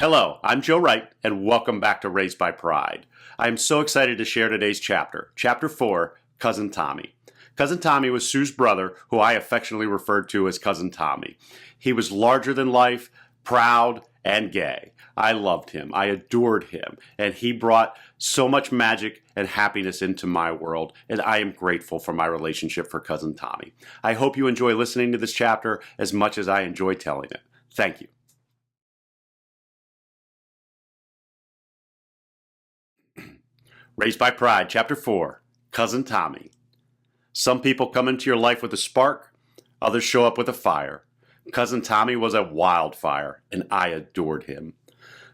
Hello, I'm Joe Wright, and welcome back to Raised by Pride. I am so excited to share today's chapter, Chapter 4, Cousin Tommy. Cousin Tommy was Sue's brother, who I affectionately referred to as Cousin Tommy. He was larger than life, proud, and gay. I loved him, I adored him, and he brought so much magic and happiness into my world, and I am grateful for my relationship for Cousin Tommy. I hope you enjoy listening to this chapter as much as I enjoy telling it. Thank you. Raised by Pride, Chapter 4, Cousin Tommy. Some people come into your life with a spark, others show up with a fire. Cousin Tommy was a wildfire, and I adored him.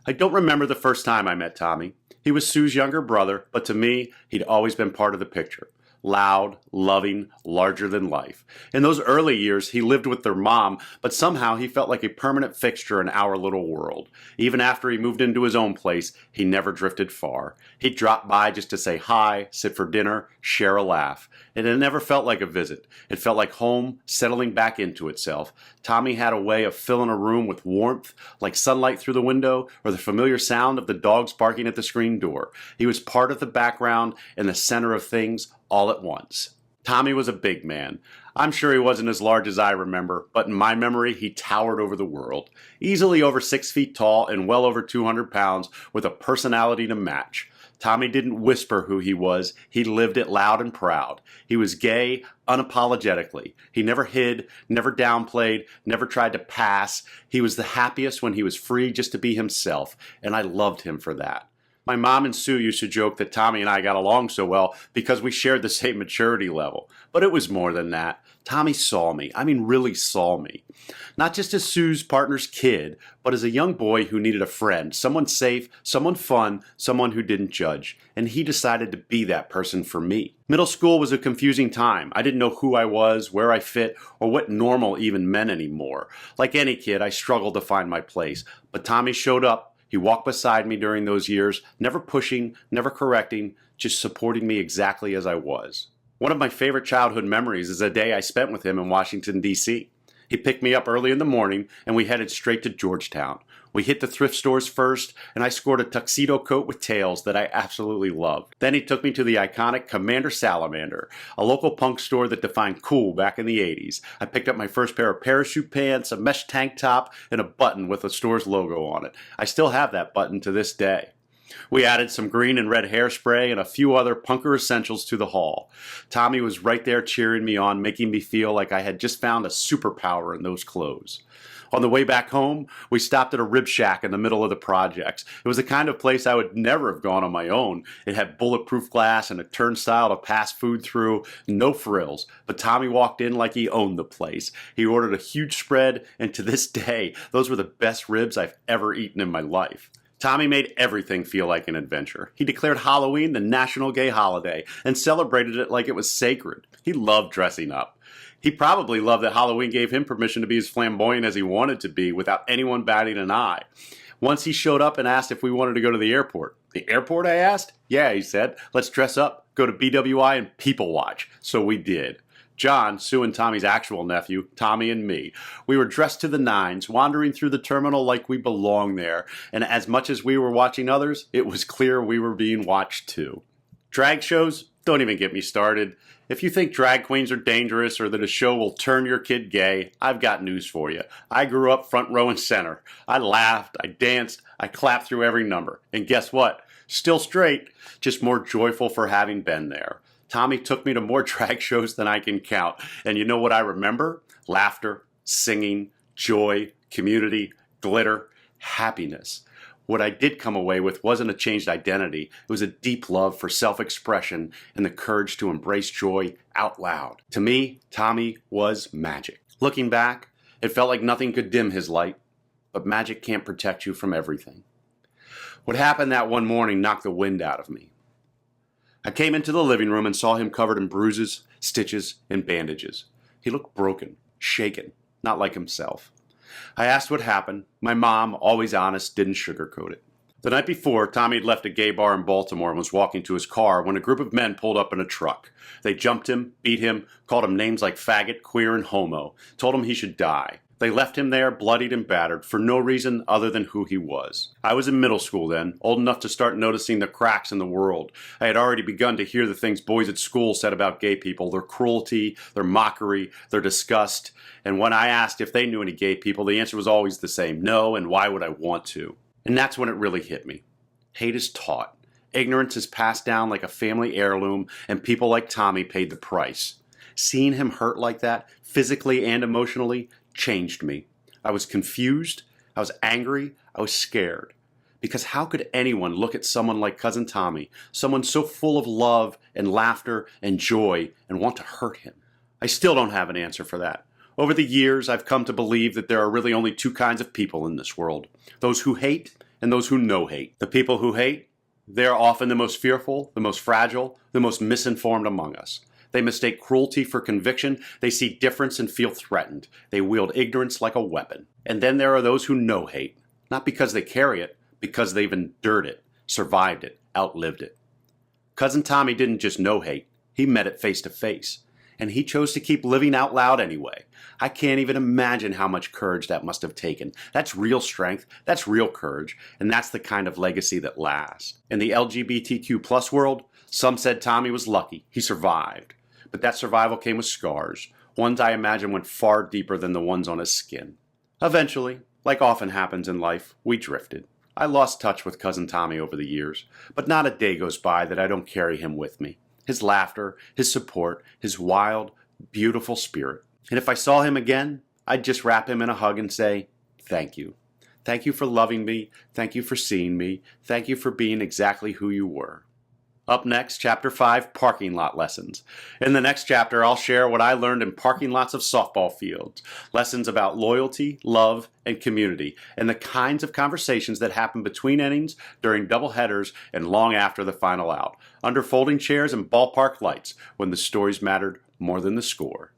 I don't remember the first time I met Tommy. He was Sue's younger brother, but to me, he'd always been part of the picture. Loud, loving, larger than life. In those early years, he lived with their mom, but somehow he felt like a permanent fixture in our little world. Even after he moved into his own place, he never drifted far. He'd drop by just to say hi, sit for dinner, share a laugh. And it never felt like a visit. It felt like home settling back into itself. Tommy had a way of filling a room with warmth, like sunlight through the window or the familiar sound of the dogs barking at the screen door. He was part of the background and the center of things all at once. Tommy was a big man. I'm sure he wasn't as large as I remember, but in my memory, he towered over the world. Easily over 6 feet tall and well over 200 pounds with a personality to match. Tommy didn't whisper who he was. He lived it loud and proud. He was gay unapologetically. He never hid, never downplayed, never tried to pass. He was the happiest when he was free just to be himself, and I loved him for that. My mom and Sue used to joke that Tommy and I got along so well because we shared the same maturity level. But it was more than that. Tommy saw me. Really saw me. Not just as Sue's partner's kid, but as a young boy who needed a friend, someone safe, someone fun, someone who didn't judge. And he decided to be that person for me. Middle school was a confusing time. I didn't know who I was, where I fit, or what normal even meant anymore. Like any kid, I struggled to find my place. But Tommy showed up. He walked beside me during those years, never pushing, never correcting, just supporting me exactly as I was. One of my favorite childhood memories is a day I spent with him in Washington, D.C. He picked me up early in the morning, and we headed straight to Georgetown. We hit the thrift stores first, and I scored a tuxedo coat with tails that I absolutely loved. Then he took me to the iconic Commander Salamander, a local punk store that defined cool back in the 80s. I picked up my first pair of parachute pants, a mesh tank top, and a button with the store's logo on it. I still have that button to this day. We added some green and red hairspray and a few other punker essentials to the haul. Tommy was right there cheering me on, making me feel like I had just found a superpower in those clothes. On the way back home, we stopped at a rib shack in the middle of the projects. It was the kind of place I would never have gone on my own. It had bulletproof glass and a turnstile to pass food through, no frills. But Tommy walked in like he owned the place. He ordered a huge spread, and to this day, those were the best ribs I've ever eaten in my life. Tommy made everything feel like an adventure. He declared Halloween the national gay holiday and celebrated it like it was sacred. He loved dressing up. He probably loved that Halloween gave him permission to be as flamboyant as he wanted to be without anyone batting an eye. Once he showed up and asked if we wanted to go to the airport. The airport, I asked? Yeah, he said. Let's dress up, go to BWI, and people watch. So we did. John, Sue and Tommy's actual nephew, Tommy and me. We were dressed to the nines, wandering through the terminal like we belonged there. And as much as we were watching others, it was clear we were being watched too. Drag shows? Don't even get me started. If you think drag queens are dangerous or that a show will turn your kid gay, I've got news for you. I grew up front row and center. I laughed, I danced, I clapped through every number. And guess what? Still straight, just more joyful for having been there. Tommy took me to more drag shows than I can count. And you know what I remember? Laughter, singing, joy, community, glitter, happiness. What I did come away with wasn't a changed identity. It was a deep love for self-expression and the courage to embrace joy out loud. To me, Tommy was magic. Looking back, it felt like nothing could dim his light, but magic can't protect you from everything. What happened that one morning knocked the wind out of me. I came into the living room and saw him covered in bruises, stitches, and bandages. He looked broken, shaken, not like himself. I asked what happened. My mom, always honest, didn't sugarcoat it. The night before, Tommy had left a gay bar in Baltimore and was walking to his car when a group of men pulled up in a truck. They jumped him, beat him, called him names like faggot, queer, and homo, told him he should die. They left him there bloodied and battered for no reason other than who he was. I was in middle school then, old enough to start noticing the cracks in the world. I had already begun to hear the things boys at school said about gay people, their cruelty, their mockery, their disgust. And when I asked if they knew any gay people, the answer was always the same: no, and why would I want to? And that's when it really hit me. Hate is taught. Ignorance is passed down like a family heirloom, and people like Tommy paid the price. Seeing him hurt like that, physically and emotionally, changed me. I was confused, I was angry, I was scared. Because how could anyone look at someone like Cousin Tommy, someone so full of love and laughter and joy, and want to hurt him? I still don't have an answer for that. Over the years, I've come to believe that there are really only two kinds of people in this world: those who hate and those who know hate. The people who hate, they are often the most fearful, the most fragile, the most misinformed among us. They mistake cruelty for conviction. They see difference and feel threatened. They wield ignorance like a weapon. And then there are those who know hate, not because they carry it, because they've endured it, survived it, outlived it. Cousin Tommy didn't just know hate. He met it face to face. And he chose to keep living out loud anyway. I can't even imagine how much courage that must have taken. That's real strength. That's real courage. And that's the kind of legacy that lasts. In the LGBTQ plus world, some said Tommy was lucky. He survived. But that survival came with scars, ones I imagine went far deeper than the ones on his skin. Eventually, like often happens in life, we drifted. I lost touch with Cousin Tommy over the years, but not a day goes by that I don't carry him with me. His laughter, his support, his wild, beautiful spirit. And if I saw him again, I'd just wrap him in a hug and say, thank you. Thank you for loving me. Thank you for seeing me. Thank you for being exactly who you were. Up next, Chapter 5, Parking Lot Lessons. In the next chapter, I'll share what I learned in parking lots of softball fields, lessons about loyalty, love, and community, and the kinds of conversations that happen between innings, during doubleheaders, and long after the final out, under folding chairs and ballpark lights, when the stories mattered more than the score.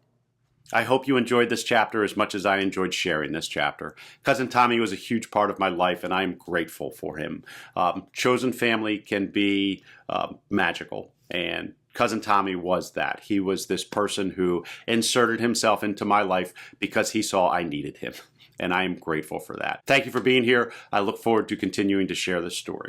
I hope you enjoyed this chapter as much as I enjoyed sharing this chapter. Cousin Tommy was a huge part of my life, and I am grateful for him. Chosen family can be magical, and Cousin Tommy was that. He was this person who inserted himself into my life because he saw I needed him, and I am grateful for that. Thank you for being here. I look forward to continuing to share this story.